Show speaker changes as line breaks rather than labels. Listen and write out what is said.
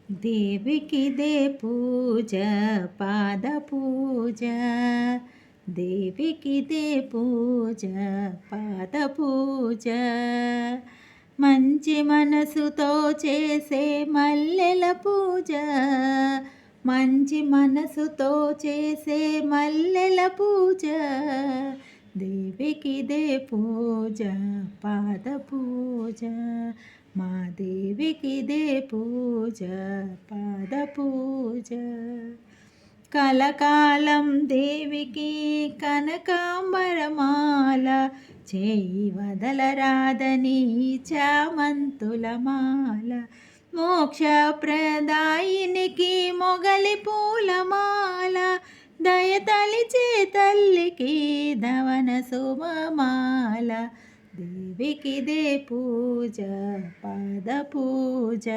దేవికిదే పూజ పాద పూజ దేవికిదే పూజ పాద పూజ మంచి మనసుతో చేసే మల్లెల పూజ మంచి మనసుతో చేసే మల్లెల పూజ దేవికిదే పూజ పాద పూజ మా దేవికిదే పూజ పాద పూజ కలకాలం దేవికి కనకాంబరమాల చేయి వదలరాదని చామంతుల మాల మోక్షప్రదాయినికి మొగలి పూలమాల దయతలిచే తల్లికి ధవన శుభమాల దేవికిదే పూజ పాద పూజ